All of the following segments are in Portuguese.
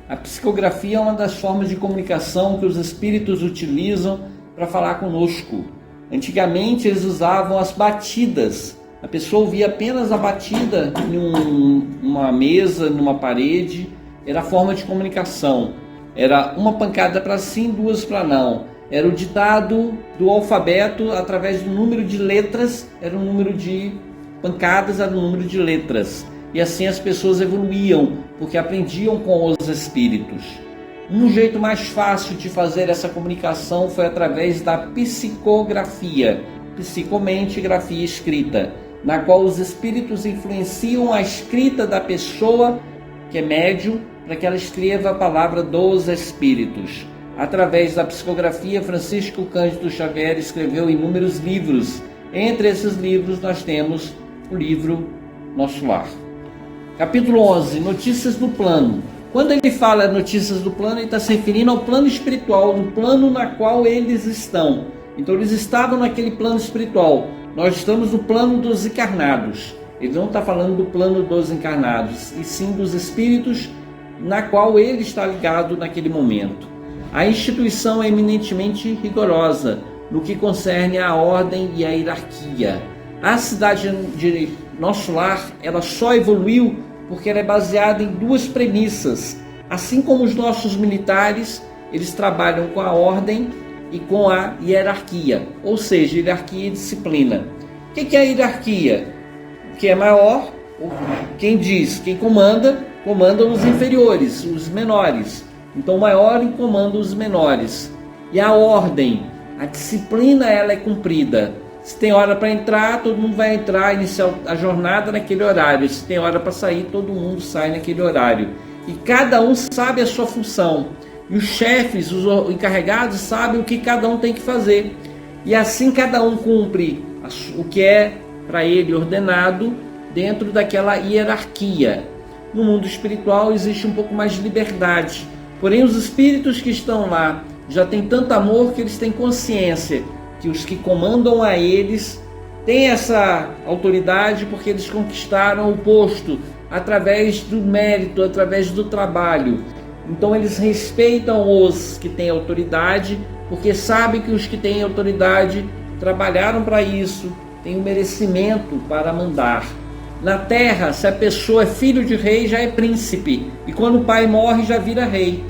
A psicografia é uma das formas de comunicação que os espíritos utilizam para falar conosco. Antigamente eles usavam as batidas. A pessoa ouvia apenas a batida em uma mesa, numa parede. Era a forma de comunicação. Era uma pancada para sim, duas para não. Era o ditado do alfabeto através do número de letras, era o número de pancadas, era o número de letras. E assim as pessoas evoluíam, porque aprendiam com os espíritos. Um jeito mais fácil de fazer essa comunicação foi através da psicografia, psicomente grafia escrita, na qual os espíritos influenciam a escrita da pessoa que é médium, para que ela escreva a palavra dos espíritos. Através da psicografia, Francisco Cândido Xavier escreveu inúmeros livros. Entre esses livros nós temos o livro Nosso Lar. Capítulo 11, Notícias do Plano. Quando ele fala notícias do plano, ele está se referindo ao plano espiritual, no plano na qual eles estão. Então eles estavam naquele plano espiritual. Nós estamos no plano dos encarnados. Ele não está falando do plano dos encarnados, e sim dos espíritos na qual ele está ligado naquele momento. A instituição é eminentemente rigorosa no que concerne à ordem e à hierarquia. A cidade de Nosso Lar, ela só evoluiu porque ela é baseada em duas premissas. Assim como os nossos militares, eles trabalham com a ordem e com a hierarquia, ou seja, hierarquia e disciplina. O que é a hierarquia? O que é maior, quem diz, quem comanda os inferiores, os menores. Então o maior comanda os menores. E a ordem, a disciplina, ela é cumprida. Se tem hora para entrar, todo mundo vai entrar, iniciar a jornada naquele horário. Se tem hora para sair, todo mundo sai naquele horário. E cada um sabe a sua função. E os chefes, os encarregados, sabem o que cada um tem que fazer. E assim cada um cumpre o que é para ele ordenado dentro daquela hierarquia. No mundo espiritual existe um pouco mais de liberdade. Porém, os espíritos que estão lá já têm tanto amor que eles têm consciência que os que comandam a eles têm essa autoridade porque eles conquistaram o posto através do mérito, através do trabalho. Então eles respeitam os que têm autoridade porque sabem que os que têm autoridade trabalharam para isso, têm o merecimento para mandar. Na terra, se a pessoa é filho de rei, já é príncipe. E quando o pai morre, já vira rei.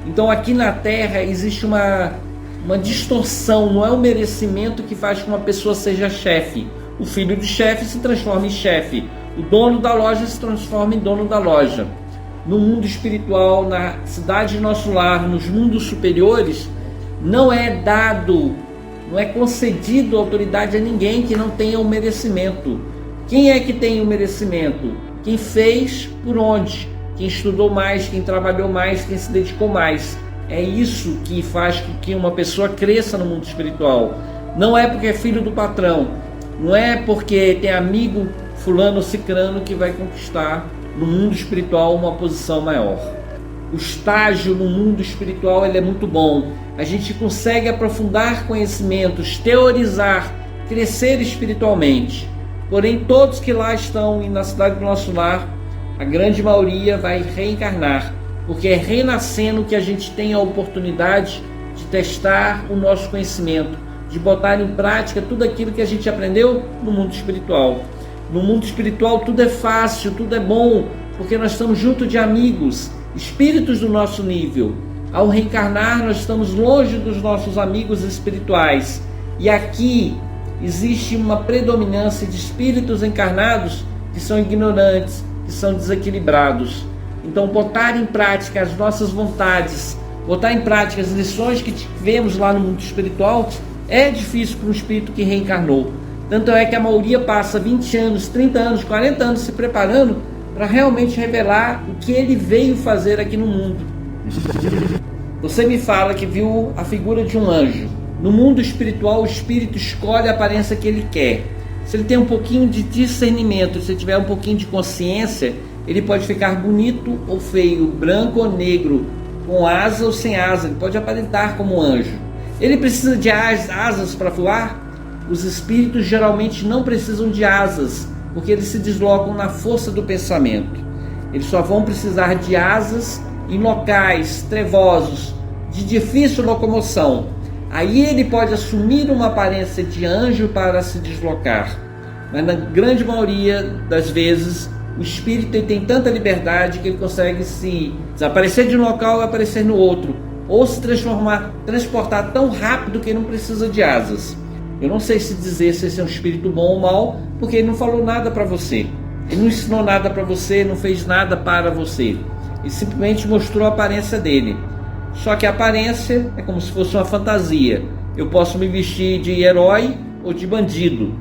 Então aqui na terra existe uma distorção. Não é o merecimento que faz com que uma pessoa seja chefe. O filho de chefe se transforma em chefe. O dono da loja se transforma em dono da loja. No mundo espiritual, na cidade de Nosso Lar, nos mundos superiores, não é concedido autoridade a ninguém que não tenha o merecimento. Quem é que tem o merecimento? Quem fez por onde? Quem estudou mais, quem trabalhou mais, quem se dedicou mais. É isso que faz com que uma pessoa cresça no mundo espiritual. Não é porque é filho do patrão, não é porque tem amigo fulano cicrano que vai conquistar no mundo espiritual uma posição maior. O estágio no mundo espiritual ele é muito bom. A gente consegue aprofundar conhecimentos, teorizar, crescer espiritualmente. Porém, todos que lá estão e na cidade do Nosso Lar, a grande maioria vai reencarnar, porque é renascendo que a gente tem a oportunidade de testar o nosso conhecimento, de botar em prática tudo aquilo que a gente aprendeu no mundo espiritual. No mundo espiritual tudo é fácil, tudo é bom, porque nós estamos junto de amigos, espíritos do nosso nível. Ao reencarnar, nós estamos longe dos nossos amigos espirituais. E aqui existe uma predominância de espíritos encarnados que são ignorantes, que são desequilibrados. Então, botar em prática as nossas vontades, botar em prática as lições que tivemos lá no mundo espiritual, é difícil para um espírito que reencarnou. Tanto é que a maioria passa 20 anos, 30 anos, 40 anos se preparando para realmente revelar o que ele veio fazer aqui no mundo. Você me fala que viu a figura de um anjo. No mundo espiritual, o espírito escolhe a aparência que ele quer. Se ele tem um pouquinho de discernimento, se ele tiver um pouquinho de consciência, ele pode ficar bonito ou feio, branco ou negro, com asa ou sem asa. Ele pode aparentar como anjo. Ele precisa de asas para voar? Os espíritos geralmente não precisam de asas, porque eles se deslocam na força do pensamento. Eles só vão precisar de asas em locais trevosos, de difícil locomoção, aí ele pode assumir uma aparência de anjo para se deslocar. Mas na grande maioria das vezes, o espírito tem tanta liberdade que ele consegue se desaparecer de um local e aparecer no outro, ou se transportar tão rápido que ele não precisa de asas. Eu não sei se dizer se esse é um espírito bom ou mau, porque ele não falou nada para você. Ele não ensinou nada para você, não fez nada para você. Ele simplesmente mostrou a aparência dele. Só que a aparência é como se fosse uma fantasia. Eu posso me vestir de herói ou de bandido,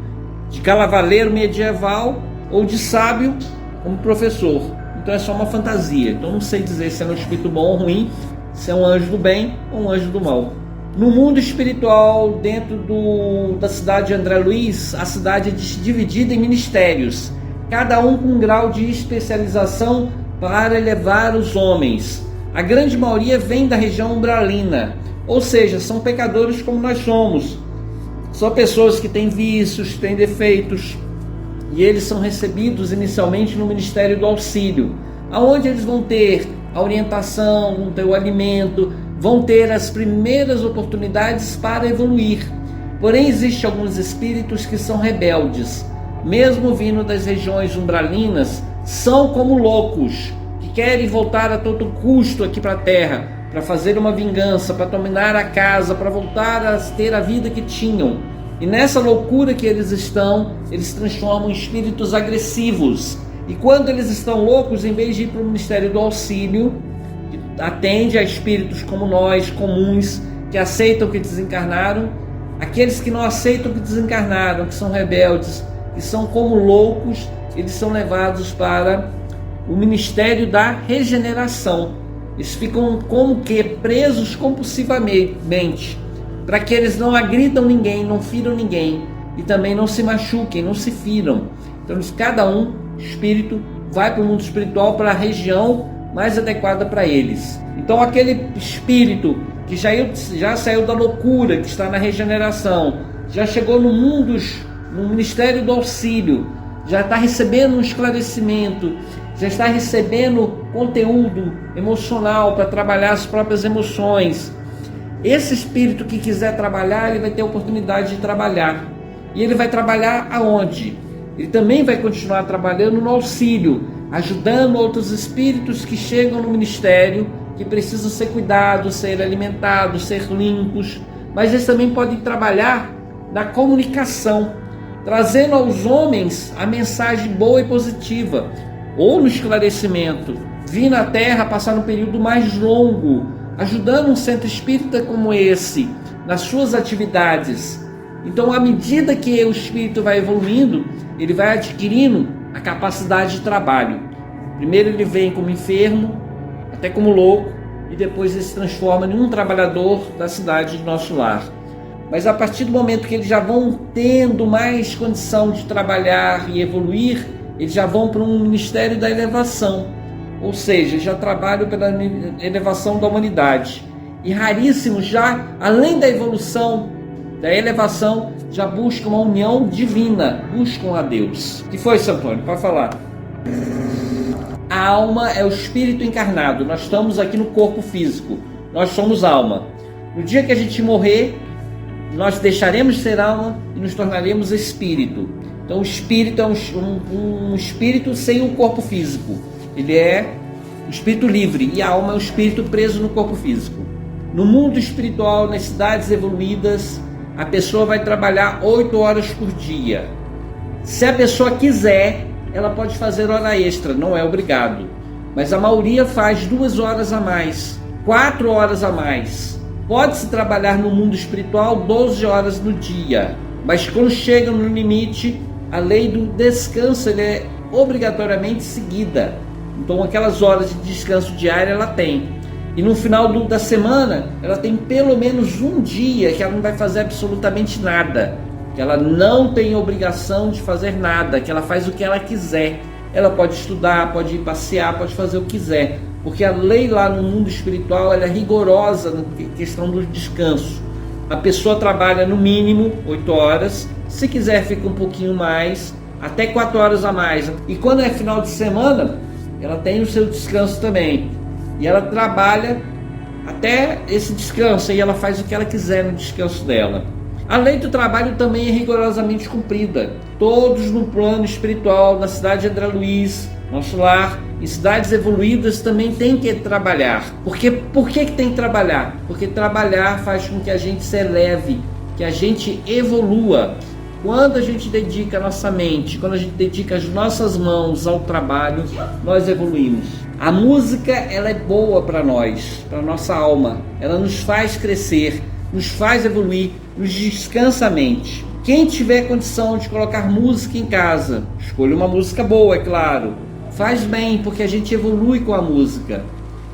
de cavaleiro medieval ou de sábio como professor. Então é só uma fantasia. Então não sei dizer se é um espírito bom ou ruim, se é um anjo do bem ou um anjo do mal. No mundo espiritual, dentro da cidade de André Luiz, a cidade é dividida em ministérios, cada um com um grau de especialização para elevar os homens. A grande maioria vem da região umbralina, ou seja, são pecadores como nós somos. São pessoas que têm vícios, têm defeitos, e eles são recebidos inicialmente no Ministério do Auxílio, aonde eles vão ter a orientação, vão ter o alimento, vão ter as primeiras oportunidades para evoluir. Porém, existem alguns espíritos que são rebeldes, mesmo vindo das regiões umbralinas, são como loucos, que querem voltar a todo custo aqui para a Terra, para fazer uma vingança, para dominar a casa, para voltar a ter a vida que tinham. E nessa loucura que eles estão, eles se transformam em espíritos agressivos. E quando eles estão loucos, em vez de ir para o Ministério do Auxílio, que atende a espíritos como nós, comuns, que aceitam que desencarnaram, aqueles que não aceitam que desencarnaram, que são rebeldes, que são como loucos, eles são levados para o Ministério da Regeneração. Eles ficam como que presos compulsivamente, para que eles não agridam ninguém, não firam ninguém, e também não se machuquem, não se firam. Então cada espírito vai para o mundo espiritual, para a região mais adequada para eles. Então aquele espírito que já saiu da loucura, que está na regeneração, já chegou no Ministério do Auxílio, já está recebendo um esclarecimento, já está recebendo conteúdo emocional para trabalhar as próprias emoções. Esse espírito que quiser trabalhar, ele vai ter a oportunidade de trabalhar. E ele vai trabalhar aonde? Ele também vai continuar trabalhando no auxílio, ajudando outros espíritos que chegam no ministério, que precisam ser cuidados, ser alimentados, ser limpos. Mas eles também podem trabalhar na comunicação, trazendo aos homens a mensagem boa e positiva, ou no esclarecimento, vir na Terra, passar um período mais longo, ajudando um centro espírita como esse, nas suas atividades. Então, à medida que o espírito vai evoluindo, ele vai adquirindo a capacidade de trabalho. Primeiro ele vem como enfermo, até como louco, e depois ele se transforma em um trabalhador da cidade de nosso lar. Mas a partir do momento que eles já vão tendo mais condição de trabalhar e evoluir, eles já vão para um ministério da elevação, ou seja, já trabalham pela elevação da humanidade. E raríssimos já, além da evolução, da elevação, já buscam uma união divina, buscam a Deus. O que foi, Santo Antônio? Pode falar. A alma é o espírito encarnado. Nós estamos aqui no corpo físico. Nós somos alma. No dia que a gente morrer, nós deixaremos de ser alma e nos tornaremos espírito. Então o espírito é um espírito sem um corpo físico. Ele é um espírito livre, e a alma é um espírito preso no corpo físico. No mundo espiritual, nas cidades evoluídas, a pessoa vai trabalhar 8 horas por dia. Se a pessoa quiser, ela pode fazer hora extra, não é obrigado. Mas a maioria faz 2 horas a mais, 4 horas a mais. Pode-se trabalhar no mundo espiritual 12 horas no dia, mas quando chega no limite, a lei do descanso ele é obrigatoriamente seguida. Então aquelas horas de descanso diário ela tem. E no final da semana, ela tem pelo menos um dia que ela não vai fazer absolutamente nada, que ela não tem obrigação de fazer nada, que ela faz o que ela quiser. Ela pode estudar, pode ir passear, pode fazer o que quiser, porque a lei lá no mundo espiritual ela é rigorosa na questão do descanso. A pessoa trabalha no mínimo 8 horas, se quiser fica um pouquinho mais, até 4 horas a mais. E quando é final de semana, ela tem o seu descanso também. e ela trabalha até esse descanso, e ela faz o que ela quiser no descanso dela. A lei do trabalho também é rigorosamente cumprida. Todos no plano espiritual, na cidade de André Luiz, nosso lar, em cidades evoluídas também tem que trabalhar. Por que tem que trabalhar? Porque trabalhar faz com que a gente se eleve, que a gente evolua. Quando a gente dedica a nossa mente, quando a gente dedica as nossas mãos ao trabalho, nós evoluímos. A música, ela é boa para nós, para nossa alma. Ela nos faz crescer, nos faz evoluir, nos descansa a mente. Quem tiver condição de colocar música em casa, escolha uma música boa, é claro. Faz bem, porque a gente evolui com a música.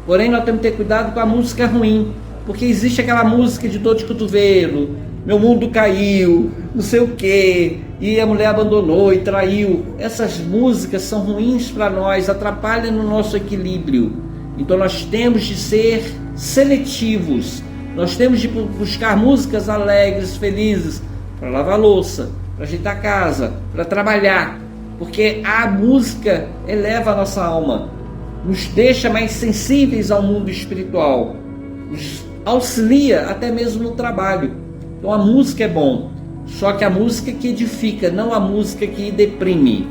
Porém, nós temos que ter cuidado com a música ruim, porque existe aquela música de dor de cotovelo, meu mundo caiu, não sei o que, e a mulher abandonou e traiu. Essas músicas são ruins para nós, atrapalham no nosso equilíbrio. Então nós temos de ser seletivos, nós temos de buscar músicas alegres, felizes, para lavar louça, para ajeitar a casa, para trabalhar, porque a música eleva a nossa alma, nos deixa mais sensíveis ao mundo espiritual, nos auxilia até mesmo no trabalho. Então a música é bom, só que a música que edifica, não a música que deprime.